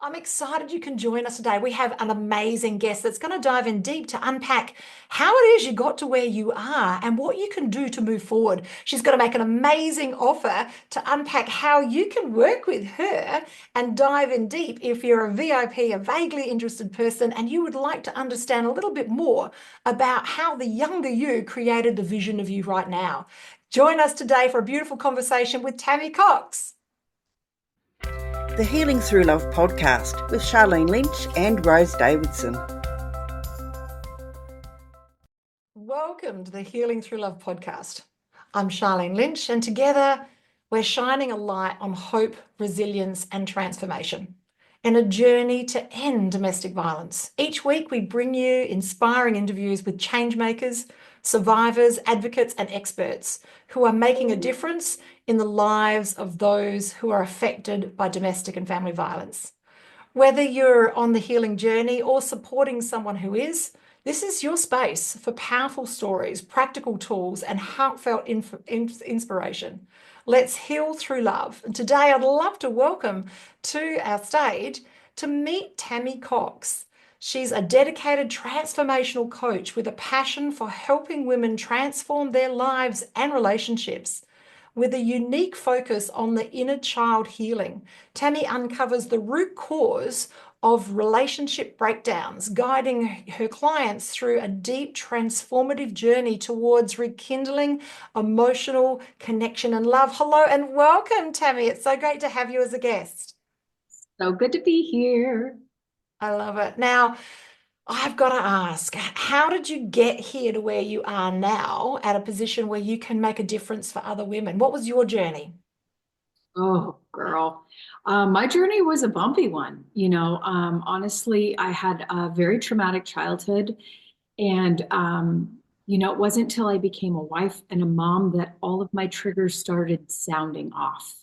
I'm excited you can join us today. We have an amazing guest that's going to dive in deep to unpack how it is you got to where you are and what you can do to move forward. She's going to make an amazing offer to unpack how you can work with her and dive in deep if you're a VIP, a vaguely interested person, and you would like to understand a little bit more about how the younger you created the vision of you right now. Join us today for a beautiful conversation with Tammy Cox. The Healing Through Love podcast with Charlene Lynch and Rose Davidson. Welcome to the Healing Through Love podcast. I'm Charlene Lynch, and together we're shining a light on hope, resilience, and transformation in a journey to end domestic violence. Each week, we bring you inspiring interviews with changemakers, survivors, advocates, and experts who are making a difference in the lives of those who are affected by domestic and family violence. Whether you're on the healing journey or supporting someone who is, this is your space for powerful stories, practical tools, and heartfelt inspiration. Let's heal through love. And today I'd love to welcome to our stage to meet Tammy Cox. She's a dedicated transformational coach with a passion for helping women transform their lives and relationships. With a unique focus on the inner child healing, Tammy uncovers the root cause of relationship breakdowns, guiding her clients through a deep transformative journey towards rekindling emotional connection and love. Hello and welcome, Tammy. It's so great to have you as a guest. So good to be here. I love it. Now, I've got to ask, how did you get here to where you are now at a position where you can make a difference for other women? What was your journey? Oh, girl. My journey was a bumpy one. Honestly, I had a very traumatic childhood. And, it wasn't until I became a wife and a mom that all of my triggers started sounding off.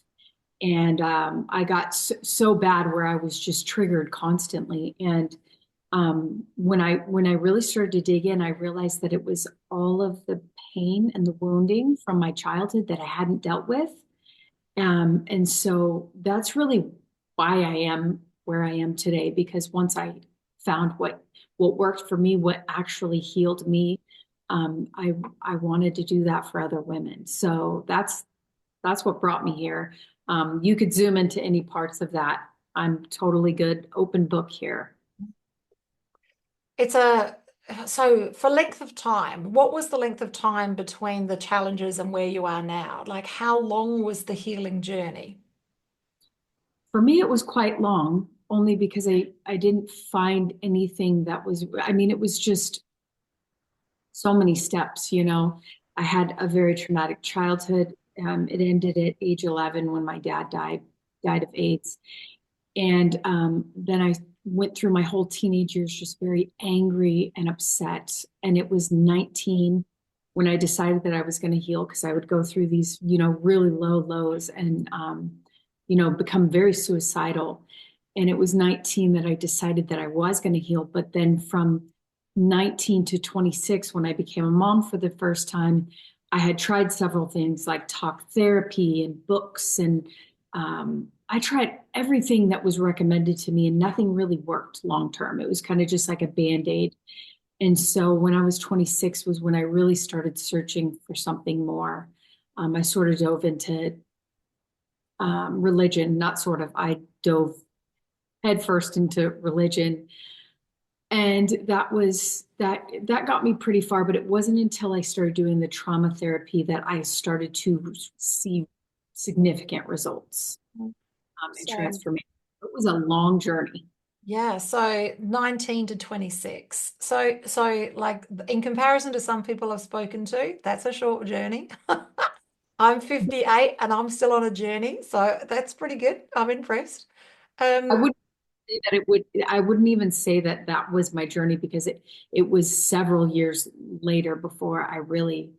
And I got so bad where I was just triggered constantly. And when I really started to dig in, I realized that it was all of the pain and the wounding from my childhood that I hadn't dealt with. And so that's really why I am where I am today, because once I found what worked for me, what actually healed me, I wanted to do that for other women. So that's what brought me here. You could zoom into any parts of that. I'm totally good, open book here. So for length of time, what was the length of time between the challenges and where you are now? Like, how long was the healing journey? For me, it was quite long, only because I didn't find anything that was, it was just so many steps, I had a very traumatic childhood. It ended at age 11 when my dad died of AIDS. And then I went through my whole teenage years just very angry and upset. And it was 19 when I decided that I was going to heal, because I would go through these, really low lows and, become very suicidal. And it was 19 that I decided that I was going to heal. But then from 19 to 26, when I became a mom for the first time, I had tried several things like talk therapy and books, and I tried everything that was recommended to me, and nothing really worked long term. It was kind of just like a Band-Aid. And so when I was 26 was when I really started searching for something more. I sort of dove into religion, not sort of, I dove headfirst into religion. And that got me pretty far, but it wasn't until I started doing the trauma therapy that I started to see significant results in transformation. It was a long journey. Yeah, so 19 to 26. So like in comparison to some people I've spoken to, that's a short journey. I'm 58 and I'm still on a journey, so that's pretty good. I'm impressed. I wouldn't say that I wouldn't even say that that was my journey, because it was several years later before I really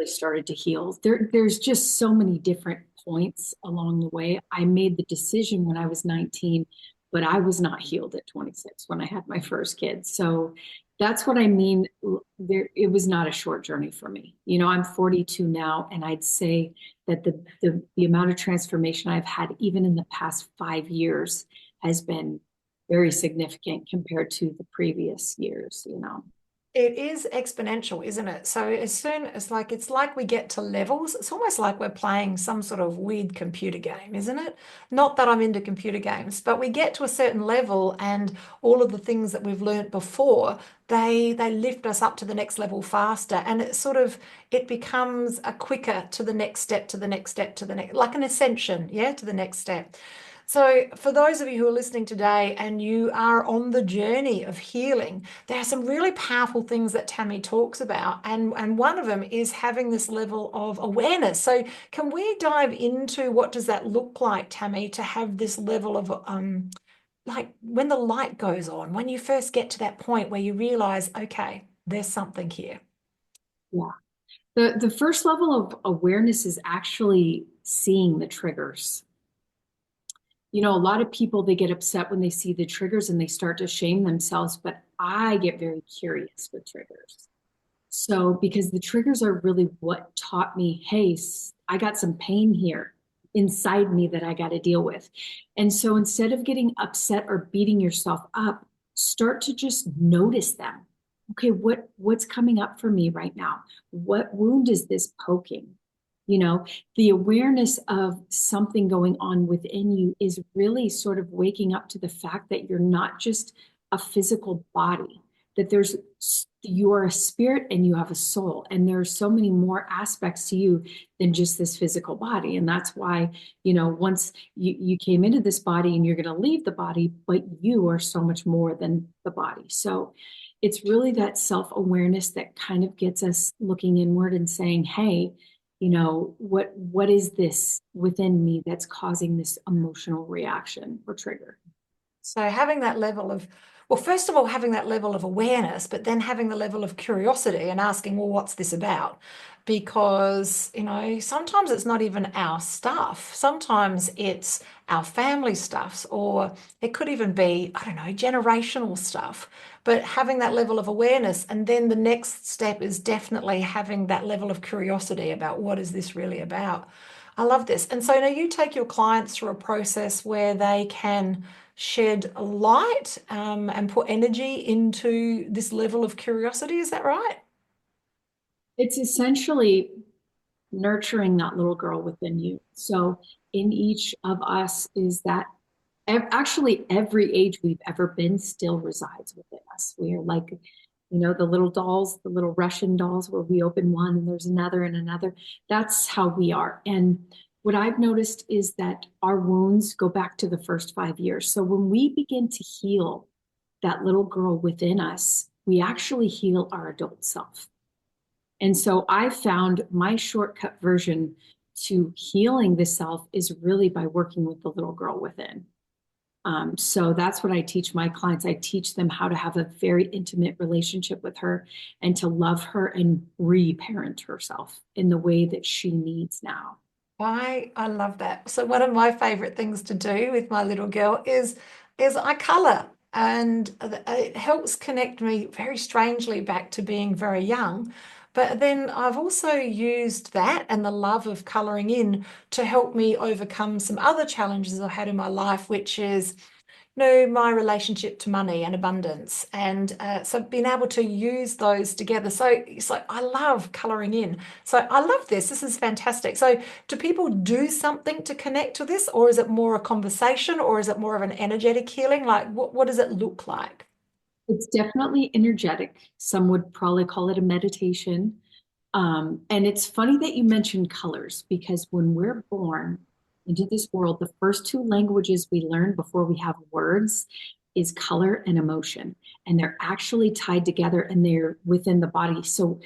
started to heal. There's just so many different points along the way. I made the decision when I was 19, but I was not healed at 26 when I had my first kid. So That's what I mean. It was not a short journey for me. I'm 42 now, and I'd say that the amount of transformation I've had, even in the past 5 years, has been very significant compared to the previous years. It is exponential, isn't it? So as soon as it's like we get to levels, it's almost like we're playing some sort of weird computer game, isn't it? Not that I'm into computer games, but we get to a certain level and all of the things that we've learnt before, they lift us up to the next level faster. And it becomes a quicker to the next step, to the next step, to the next, like an ascension, yeah, to the next step. So, for those of you who are listening today and you are on the journey of healing, there are some really powerful things that Tammy talks about. And one of them is having this level of awareness. So, can we dive into what does that look like, Tammy, to have this level of like when the light goes on, when you first get to that point where you realize, okay, there's something here. Yeah. The first level of awareness is actually seeing the triggers. A lot of people, they get upset when they see the triggers and they start to shame themselves, but I get very curious with triggers. So, because the triggers are really what taught me, hey, I got some pain here inside me that I got to deal with. And so instead of getting upset or beating yourself up, start to just notice them. Okay, what's coming up for me right now? What wound is this poking? The awareness of something going on within you is really sort of waking up to the fact that you're not just a physical body, that you are a spirit and you have a soul, and there are so many more aspects to you than just this physical body. And that's why, once you came into this body and you're going to leave the body, but you are so much more than the body. So it's really that self-awareness that kind of gets us looking inward and saying, hey, what is this within me that's causing this emotional reaction or trigger? So having that level of, well, first of all, having that level of awareness, but then having the level of curiosity and asking, well, what's this about? Because, sometimes it's not even our stuff. Sometimes it's our family stuffs, or it could even be, I don't know, generational stuff. But having that level of awareness, and then the next step is definitely having that level of curiosity about what is this really about? I love this. And so now you take your clients through a process where they can shed light and put energy into this level of curiosity. Is that right? It's essentially nurturing that little girl within you. So in each of us is that actually every age we've ever been still resides within us. We are like, the little dolls, the little Russian dolls where we open one and there's another and another. That's how we are. And what I've noticed is that our wounds go back to the first 5 years. So when we begin to heal that little girl within us, we actually heal our adult self. And so I found my shortcut version to healing the self is really by working with the little girl within. So that's what I teach my clients. I teach them how to have a very intimate relationship with her and to love her and reparent herself in the way that she needs now. I love that. So one of my favorite things to do with my little girl is I color, and it helps connect me very strangely back to being very young. But then I've also used that and the love of coloring in to help me overcome some other challenges I've had in my life, which is my relationship to money and abundance. And so being able to use those together. So it's like, I love coloring in. So I love this. This is fantastic. So do people do something to connect to this, or is it more a conversation, or is it more of an energetic healing? Like, what does it look like? It's definitely energetic. Some would probably call it a meditation. And it's funny that you mentioned colors because when we're born into this world, the first two languages we learn before we have words is color and emotion. And they're actually tied together and they're within the body. So,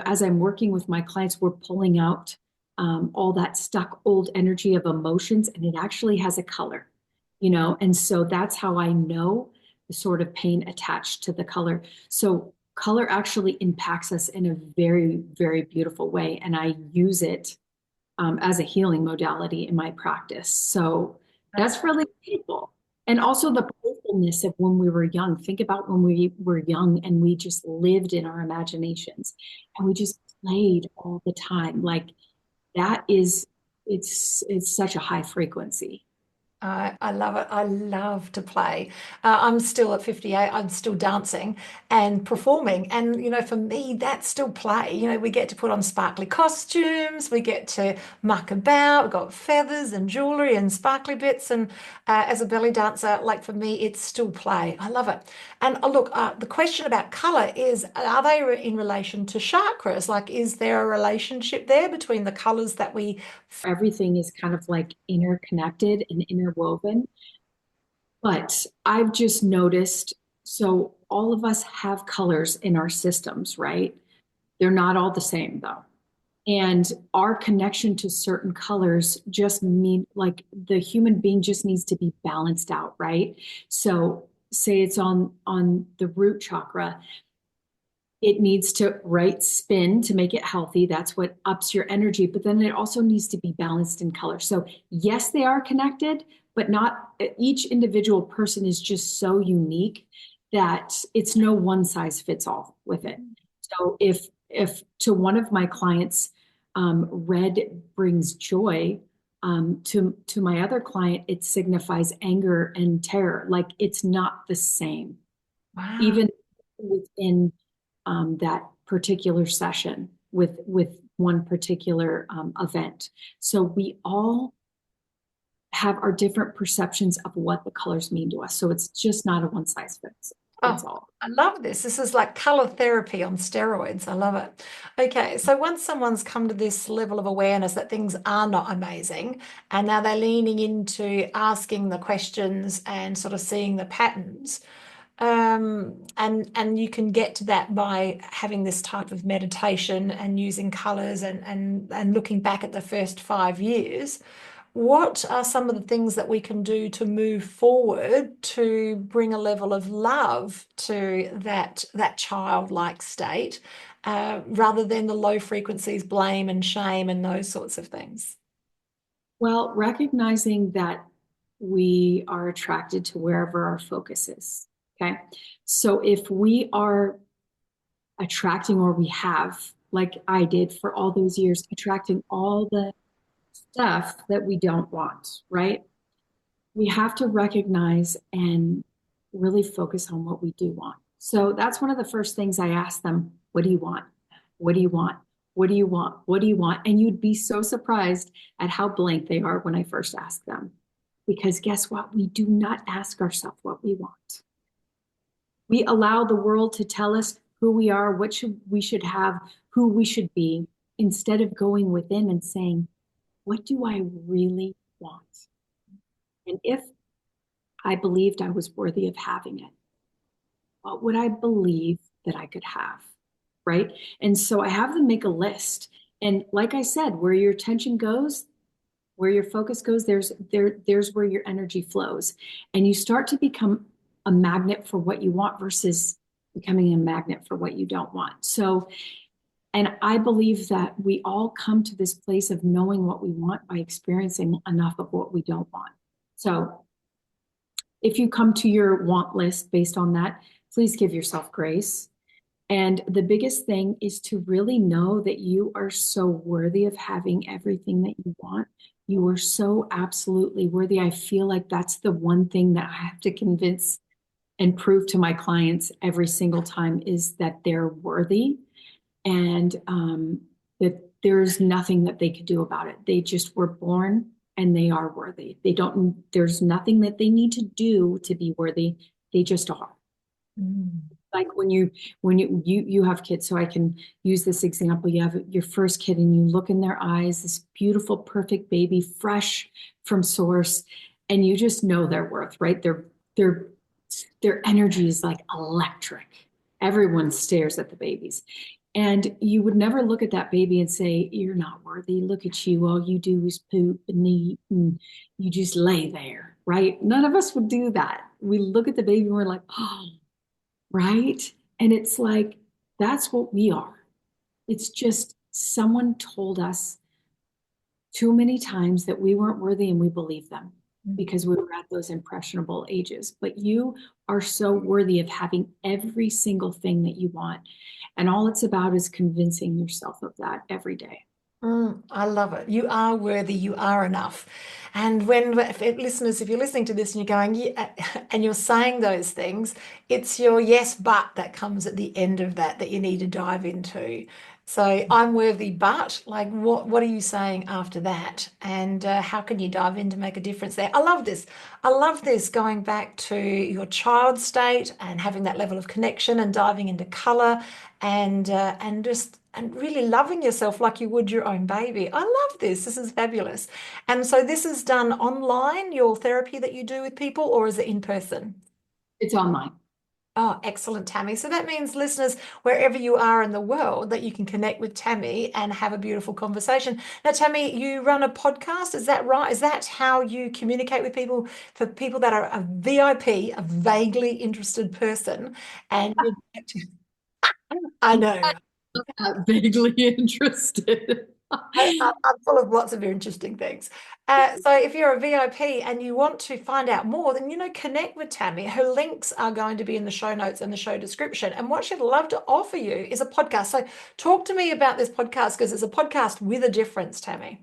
as I'm working with my clients, we're pulling out all that stuck old energy of emotions, and it actually has a color. And so that's how I know the sort of pain attached to the color. So color actually impacts us in a very, very beautiful way. And I use it as a healing modality in my practice. So that's really beautiful. And also the playful playfulness of when we were young. Think about when we were young and we just lived in our imaginations and we just played all the time. Like that is, it's such a high frequency. I love it. I love to play. I'm still at 58. I'm still dancing and performing. And, for me, that's still play. We get to put on sparkly costumes. We get to muck about. We've got feathers and jewelry and sparkly bits. And as a belly dancer, like for me, it's still play. I love it. And look, the question about color is, are they in relation to chakras? Like, is there a relationship there between the colors that we Everything is kind of like interconnected and interwoven. But I've just noticed, so all of us have colors in our systems, right? They're not all the same though. And our connection to certain colors just mean like the human being just needs to be balanced out, right? So say it's on the root chakra, it needs to right spin to make it healthy. That's what ups your energy, but then it also needs to be balanced in color. So yes, they are connected, but not each individual person is just so unique that it's no one size fits all with it. So if to one of my clients, red brings joy, to my other client, it signifies anger and terror. Like it's not the same, Wow. even within that particular session with one particular event. So we all have our different perceptions of what the colors mean to us. So it's just not a one size fits Oh, all. I love this. This is like color therapy on steroids. I love it. Okay, so once someone's come to this level of awareness that things are not amazing, and now they're leaning into asking the questions and sort of seeing the patterns, and you can get to that by having this type of meditation and using colors and looking back at the first 5 years. What are some of the things that we can do to move forward to bring a level of love to that childlike state, rather than the low frequencies, blame and shame and those sorts of things? Well, recognizing that we are attracted to wherever our focus is. Okay. So if we are attracting, or we have, like I did for all those years, attracting all the stuff that we don't want, right? We have to recognize and really focus on what we do want. So that's one of the first things I ask them. What do you want? What do you want? What do you want? What do you want? And you'd be so surprised at how blank they are when I first ask them. Because guess what? We do not ask ourselves what we want. We allow the world to tell us who we are, we should have, who we should be, instead of going within and saying, what do I really want? And if I believed I was worthy of having it, what would I believe that I could have? Right. And so I have them make a list. And like I said, where your attention goes, where your focus goes, there's where your energy flows. And you start to become a magnet for what you want versus becoming a magnet for what you don't want. So, and I believe that we all come to this place of knowing what we want by experiencing enough of what we don't want. So if you come to your want list based on that, please give yourself grace. And the biggest thing is to really know that you are so worthy of having everything that you want. You are so absolutely worthy. I feel like that's the one thing that I have to convince and prove to my clients every single time, is that they're worthy, and that there's nothing that they could do about it. They just were born and they are worthy. There's nothing that they need to do to be worthy. They just are. Mm. Like when you have kids, so I can use this example. You have your first kid and you look in their eyes, this beautiful, perfect baby, fresh from source, and you just know their worth, right? Their energy is like electric. Everyone stares at the babies. And you would never look at that baby and say, you're not worthy. Look at you. All you do is poop and eat and you just lay there, right? None of us would do that. We look at the baby and we're like, oh, right? And it's like, that's what we are. It's just someone told us too many times that we weren't worthy and we believe them. because we were at those impressionable ages. But you are so worthy of having every single thing that you want. And all it's about is convincing yourself of that every day. I love it. You are worthy. You are enough. And listeners, if you're listening to this and you're going, yeah, and you're saying those things, it's your yes, but that comes at the end of that you need to dive into. So I'm worthy, but like, what are you saying after that? And how can you dive in to make a difference there? I love this. I love this going back to your child state and having that level of connection and diving into color and really loving yourself like you would your own baby. I love this. This is fabulous. And so this is done online, your therapy that you do with people, or is it in person? It's online. Oh, excellent, Tammy. So that means, listeners, wherever you are in the world, that you can connect with Tammy and have a beautiful conversation. Now, Tammy, you run a podcast, is that right? Is that how you communicate with people, for people that are a VIP, a vaguely interested person? And I know. Vaguely interested. I'm full of lots of interesting things. So if you're a VIP and you want to find out more, then connect with Tammy. Her links are going to be in the show notes and the show description. And what she'd love to offer you is a podcast. So talk to me about this podcast, because it's a podcast with a difference, Tammy.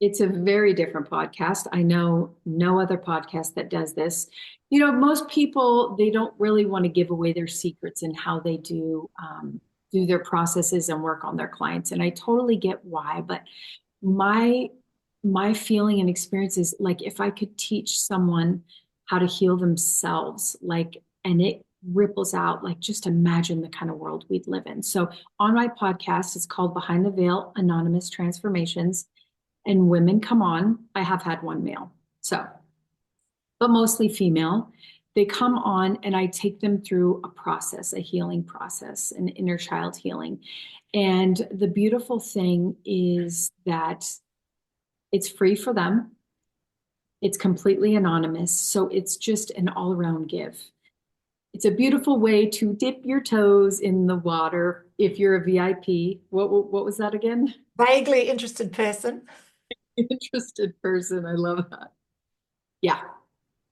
It's a very different podcast. I know no other podcast that does this. Most people, they don't really want to give away their secrets and how they do their processes and work on their clients. And I totally get why, but my my feeling and experience is like, if I could teach someone how to heal themselves, like, and it ripples out, like, just imagine the kind of world we'd live in. So on my podcast, it's called Behind the Veil: Anonymous Transformations, and women come on. I have had one male, so, but mostly female. They come on and I take them through a process, a healing process, an inner child healing. And the beautiful thing is that it's free for them. It's completely anonymous. So it's just an all around give. It's a beautiful way to dip your toes in the water if you're a VIP. What was that again? Vaguely interested person. Interested person. I love that. Yeah.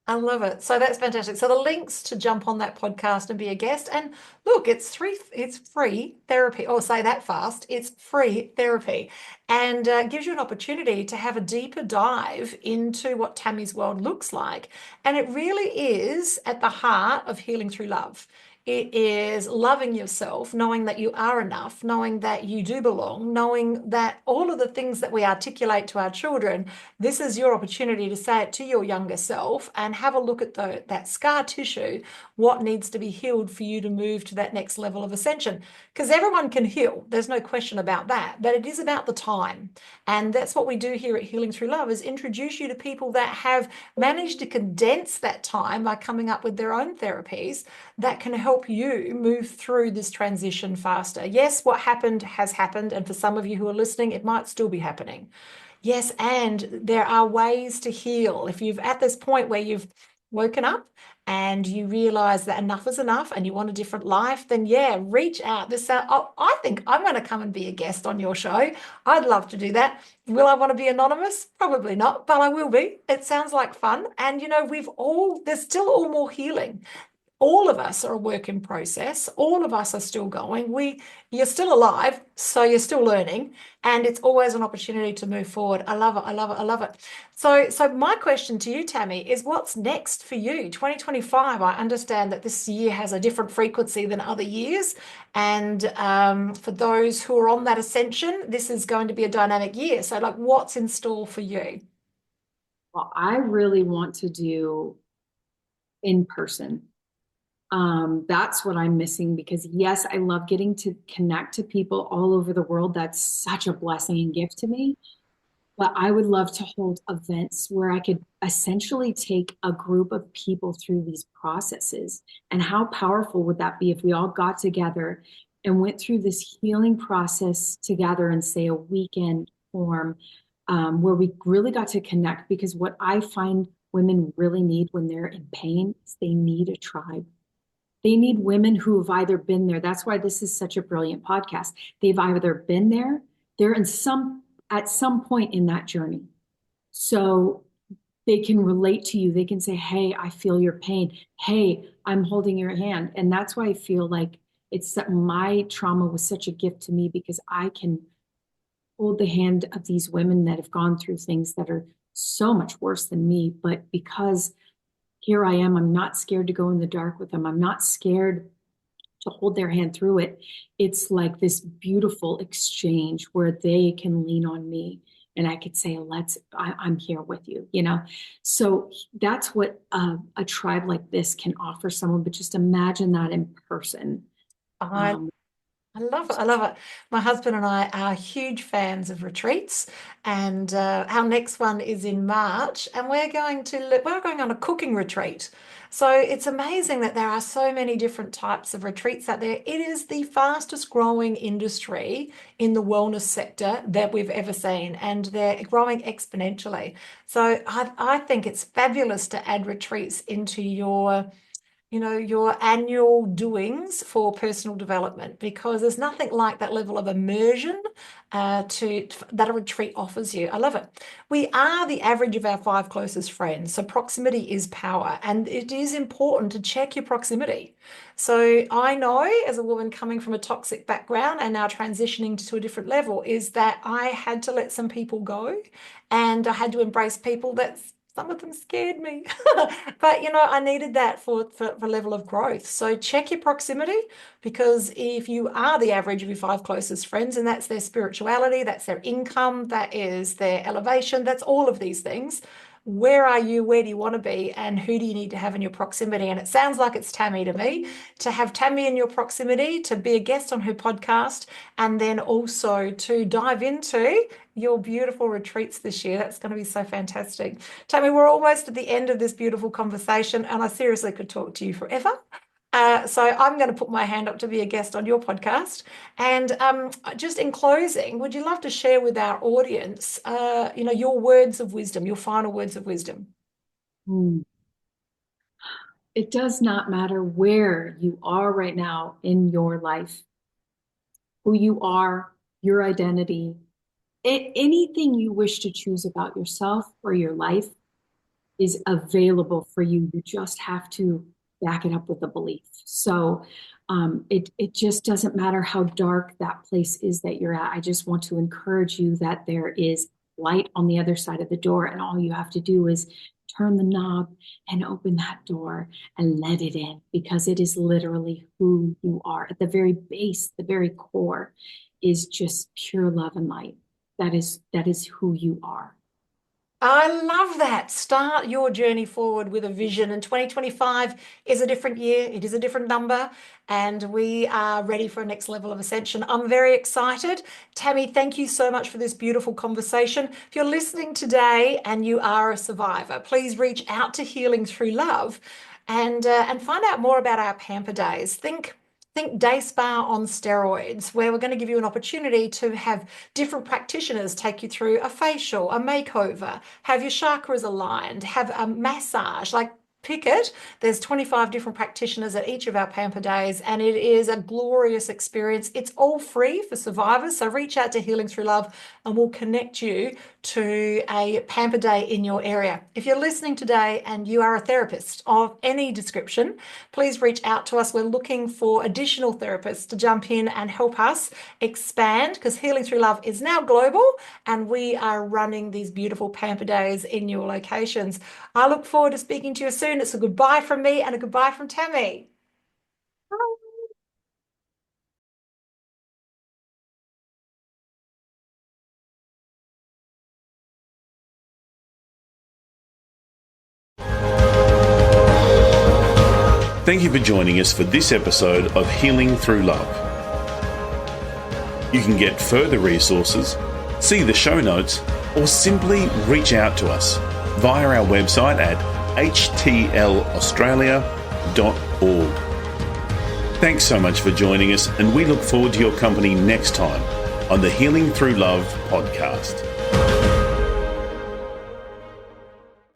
I love it. So that's fantastic. So the links to jump on that podcast and be a guest. And look, it's free therapy. Or say that fast. It's free therapy, and gives you an opportunity to have a deeper dive into what Tammy's world looks like. And it really is at the heart of healing through love. It is loving yourself, knowing that you are enough, knowing that you do belong, knowing that all of the things that we articulate to our children, this is your opportunity to say it to your younger self and have a look at that scar tissue, what needs to be healed for you to move to that next level of ascension. Because everyone can heal, there's no question about that, but it is about the time. And that's what we do here at Healing Through Love, is introduce you to people that have managed to condense that time by coming up with their own therapies that can help you move through this transition faster. Yes, what happened has happened, and for some of you who are listening, it might still be happening. Yes, and there are ways to heal. If you've at this point where you've woken up and you realize that enough is enough and you want a different life, then yeah, reach out. I think I'm going to come and be a guest on your show. I'd love to do that. Will I want to be anonymous? Probably not, but I will be. It sounds like fun. And there's still all more healing. All of us are a work in process. All of us are still going. You're still alive, so you're still learning, and it's always an opportunity to move forward. I love it. I love it. I love it. So my question to you, Tammy, is what's next for you? 2025. I understand that this year has a different frequency than other years, and for those who are on that ascension, this is going to be a dynamic year. So, like, what's in store for you? Well, I really want to do in person. That's what I'm missing, because yes, I love getting to connect to people all over the world. That's such a blessing and gift to me. But I would love to hold events where I could essentially take a group of people through these processes. And how powerful would that be if we all got together and went through this healing process together in, say, a weekend form, where we really got to connect? Because what I find women really need when they're in pain is they need a tribe. They need women who have either been there. That's why this is such a brilliant podcast. They've either been there, they're at some point in that journey. So they can relate to you. They can say, hey, I feel your pain. Hey, I'm holding your hand. And that's why I feel like my trauma was such a gift to me, because I can hold the hand of these women that have gone through things that are so much worse than me. But because here I am, I'm not scared to go in the dark with them. I'm not scared to hold their hand through it. It's like this beautiful exchange where they can lean on me and I could say, I'm here with you, you know? So that's what a tribe like this can offer someone, but just imagine that in person. I I love it. I love it. My husband and I are huge fans of retreats, and our next one is in March, and we're going on a cooking retreat. So it's amazing that there are so many different types of retreats out there. It is the fastest growing industry in the wellness sector that we've ever seen, and they're growing exponentially. So I think it's fabulous to add retreats into your annual doings for personal development, because there's nothing like that level of immersion that a retreat offers you. I love it. We are the average of our five closest friends, so proximity is power, and it is important to check your proximity. So I know, as a woman coming from a toxic background and now transitioning to a different level, is that I had to let some people go, and I had to embrace people that some of them scared me. But I needed that for level of growth. So check your proximity, because if you are the average of your five closest friends, and that's their spirituality, that's their income, that is their elevation, that's all of these things. Where are you? Where do you want to be? And who do you need to have in your proximity? And it sounds like it's Tammy to me. To have Tammy in your proximity, to be a guest on her podcast, and then also to dive into your beautiful retreats this year. That's going to be so fantastic. Tammy, we're almost at the end of this beautiful conversation, and I seriously could talk to you forever. So I'm going to put my hand up to be a guest on your podcast. And just in closing, would you love to share with our audience, your words of wisdom, your final words of wisdom? It does not matter where you are right now in your life, who you are, your identity, anything you wish to choose about yourself or your life is available for you. You just have to back it up with a belief. So it just doesn't matter how dark that place is that you're at. I just want to encourage you that there is light on the other side of the door, and all you have to do is turn the knob and open that door and let it in, because it is literally who you are. At the very base, the very core is just pure love and light. That is who you are. I love that. Start your journey forward with a vision. And 2025 is a different year. It is a different number. And we are ready for a next level of ascension. I'm very excited. Tammy, thank you so much for this beautiful conversation. If you're listening today and you are a survivor, please reach out to Healing Through Love and find out more about our Pamper Days. Think day spa on steroids, where we're going to give you an opportunity to have different practitioners take you through a facial, a makeover, have your chakras aligned, have a massage, like pick it. There's 25 different practitioners at each of our Pamper Days, and it is a glorious experience. It's all free for survivors. So reach out to Healing Through Love and we'll connect you to a Pamper Day in your area. If you're listening today and you are a therapist of any description, please reach out to us. We're looking for additional therapists to jump in and help us expand, because Healing Through Love is now global and we are running these beautiful Pamper Days in your locations. I look forward to speaking to you soon. It's a goodbye from me and a goodbye from Tammy. Thank you for joining us for this episode of Healing Through Love. You can get further resources, see the show notes, or simply reach out to us via our website at htlaustralia.org. Thanks so much for joining us, and we look forward to your company next time on the Healing Through Love podcast.